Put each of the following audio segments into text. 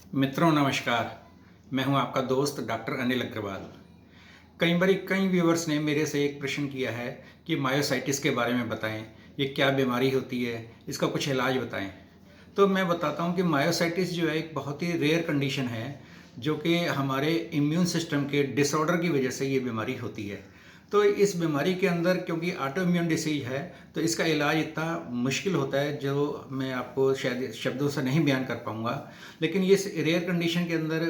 मित्रों नमस्कार। मैं हूं आपका दोस्त डॉक्टर अनिल अग्रवाल। कई व्यूअर्स ने मेरे से एक प्रश्न किया है कि मायोसाइटिस के बारे में बताएं, ये क्या बीमारी होती है, इसका कुछ इलाज बताएं। तो मैं बताता हूं कि मायोसाइटिस जो है एक बहुत ही रेयर कंडीशन है, जो कि हमारे इम्यून सिस्टम के डिसऑर्डर की वजह से ये बीमारी होती है। तो इस बीमारी के अंदर क्योंकि ऑटो इम्यून डिसीज है, तो इसका इलाज इतना मुश्किल होता है जो मैं आपको शायद शब्दों से नहीं बयान कर पाऊंगा। लेकिन ये इस रेयर कंडीशन के अंदर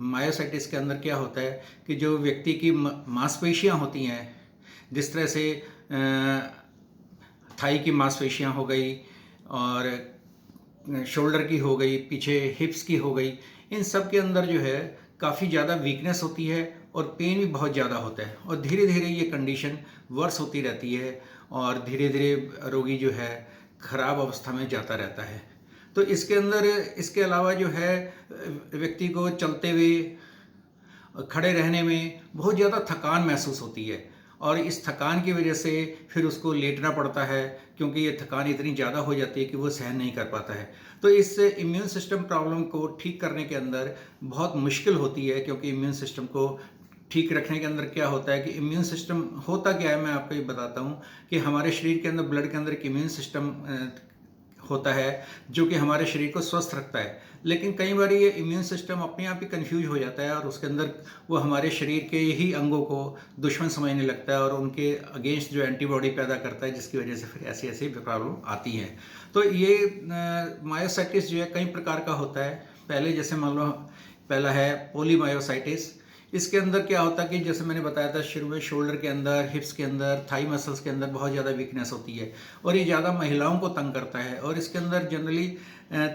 मायोसाइटिस के अंदर क्या होता है कि जो व्यक्ति की मांसपेशियां होती हैं, जिस तरह से थाई की मांसपेशियां हो गई और शोल्डर की हो गई, पीछे हिप्स की हो गई, इन सब के अंदर जो है काफ़ी ज़्यादा वीकनेस होती है और पेन भी बहुत ज़्यादा होता है और धीरे धीरे ये कंडीशन वर्स होती रहती है और धीरे धीरे रोगी जो है ख़राब अवस्था में जाता रहता है। तो इसके अंदर इसके अलावा जो है व्यक्ति को चलते हुए, खड़े रहने में बहुत ज़्यादा थकान महसूस होती है और इस थकान की वजह से फिर उसको लेटना पड़ता है, क्योंकि ये थकान इतनी ज़्यादा हो जाती है कि वो सहन नहीं कर पाता है। तो इस इम्यून सिस्टम प्रॉब्लम को ठीक करने के अंदर बहुत मुश्किल होती है, क्योंकि इम्यून सिस्टम को ठीक रखने के अंदर क्या होता है कि इम्यून सिस्टम होता क्या है, मैं आपको ये बताता हूँ कि हमारे शरीर के अंदर, ब्लड के अंदर एक इम्यून सिस्टम होता है जो कि हमारे शरीर को स्वस्थ रखता है। लेकिन कई बार ये इम्यून सिस्टम अपने आप ही कंफ्यूज हो जाता है और उसके अंदर वो हमारे शरीर के ही अंगों को दुश्मन समझने लगता है और उनके अगेंस्ट जो एंटीबॉडी पैदा करता है, जिसकी वजह से फिर ऐसी ऐसी प्रॉब्लम आती हैं। तो ये मायोसाइटिस जो है कई प्रकार का होता है। पहले जैसे मान लो, पहला है पोलीमायोसाइटिस। इसके अंदर क्या होता है कि जैसे मैंने बताया था शुरू में, शोल्डर के अंदर, हिप्स के अंदर, थाई मसल्स के अंदर बहुत ज़्यादा वीकनेस होती है और ये ज़्यादा महिलाओं को तंग करता है और इसके अंदर जनरली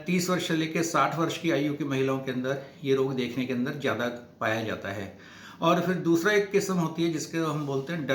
30 वर्ष से लेकर 60 वर्ष की आयु की महिलाओं के अंदर ये रोग देखने के अंदर ज़्यादा पाया जाता है। और फिर दूसरा एक किस्म होती है जिसके हम बोलते हैं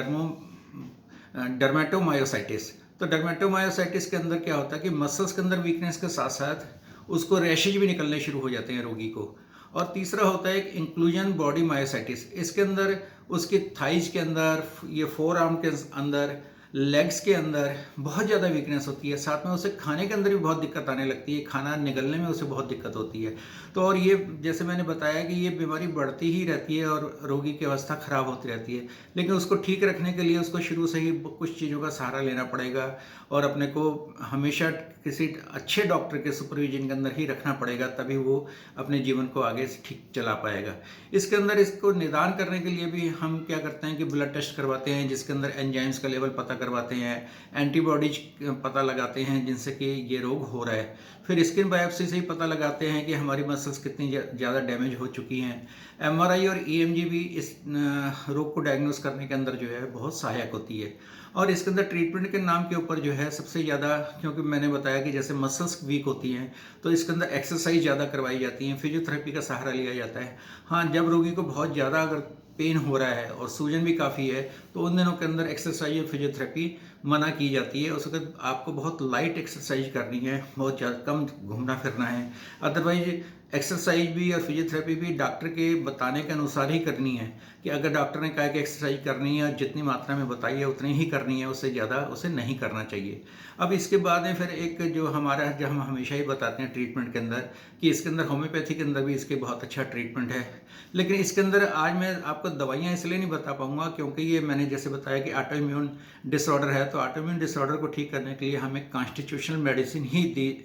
डर्मेटोमायोसाइटिस। तो डर्मेटोमायोसाइटिस के अंदर क्या होता है कि मसल्स के अंदर वीकनेस के साथ साथ उसको रैशेज भी निकलने शुरू हो जाते हैं रोगी को। और तीसरा होता है एक इंक्लूजन बॉडी मायोसाइटिस। इसके अंदर उसकी थाइज के अंदर, ये फोर आर्म के अंदर, लेग्स के अंदर बहुत ज़्यादा वीकनेस होती है। साथ में उसे खाने के अंदर भी बहुत दिक्कत आने लगती है, खाना निगलने में उसे बहुत दिक्कत होती है। तो और ये जैसे मैंने बताया कि ये बीमारी बढ़ती ही रहती है और रोगी की अवस्था ख़राब होती रहती है। लेकिन उसको ठीक रखने के लिए उसको शुरू से ही कुछ चीज़ों का सहारा लेना पड़ेगा और अपने को हमेशा किसी अच्छे डॉक्टर के सुपरविजन के अंदर ही रखना पड़ेगा, तभी वो अपने जीवन को आगे ठीक चला पाएगा। इसके अंदर इसको निदान करने के लिए भी हम क्या करते हैं कि ब्लड टेस्ट करवाते हैं, जिसके अंदर एंजाइम्स का लेवल पता करवाते हैं, एंटीबॉडीज पता लगाते हैं जिनसे कि ये रोग हो रहा है। फिर स्किन बायोप्सी से ही पता लगाते हैं कि हमारी मसल्स कितनी ज़्यादा डैमेज हो चुकी हैं। एमआरआई और ईएमजी भी इस रोग को डायग्नोस करने के अंदर जो है बहुत सहायक होती है। और इसके अंदर ट्रीटमेंट के नाम के ऊपर जो है सबसे ज़्यादा, क्योंकि मैंने बताया कि जैसे मसल्स वीक होती हैं तो इसके अंदर एक्सरसाइज ज़्यादा करवाई जाती है, फिजियोथेरेपी का सहारा लिया जाता है। हाँ, जब रोगी को बहुत ज़्यादा अगर पेन हो रहा है और सूजन भी काफ़ी है तो उन दिनों के अंदर एक्सरसाइज और फिजियोथेरेपी मना की जाती है। उस वक्त आपको बहुत लाइट एक्सरसाइज करनी है, बहुत ज़्यादा कम घूमना फिरना है। अदरवाइज एक्सरसाइज भी और फिजियोथेरेपी भी डॉक्टर के बताने के अनुसार ही करनी है, कि अगर डॉक्टर ने कहा कि एक्सरसाइज करनी है, जितनी मात्रा में बताई है उतनी ही करनी है, उससे ज़्यादा उसे नहीं करना चाहिए। अब इसके बाद में फिर एक जो हम हमेशा ही बताते हैं ट्रीटमेंट के अंदर, कि इसके अंदर होम्योपैथी के अंदर भी इसके बहुत अच्छा ट्रीटमेंट है। लेकिन इसके अंदर आज मैं आपको दवाइयाँ इसलिए नहीं बता पाऊँगा क्योंकि ये मैंने जैसे बताया कि ऑटो इम्यून डिसऑर्डर है, तो ऑटो इम्यून डिसऑर्डर को ठीक करने के लिए हमें कॉन्स्टिट्यूशनल मेडिसिन ही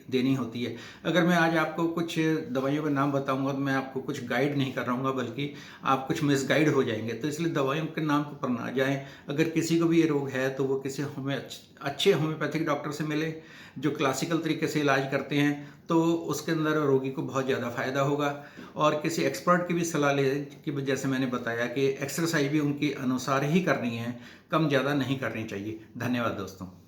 देनी होती है। अगर मैं आज आपको कुछ दवाइयों के नाम बताऊंगा तो मैं आपको कुछ गाइड नहीं कर रहा हूँ, बल्कि आप कुछ मिसगाइड हो जाएंगे। तो इसलिए दवाइयों के नाम पर ना जाएं। अगर किसी को भी ये रोग है तो वो किसी अच्छे होम्योपैथिक डॉक्टर से मिले जो क्लासिकल तरीके से इलाज करते हैं, तो उसके अंदर रोगी को बहुत ज़्यादा फायदा होगा। और किसी एक्सपर्ट की भी सलाह ले, कि जैसे मैंने बताया कि एक्सरसाइज भी उनके अनुसार ही करनी है, कम ज़्यादा नहीं करनी चाहिए। धन्यवाद दोस्तों।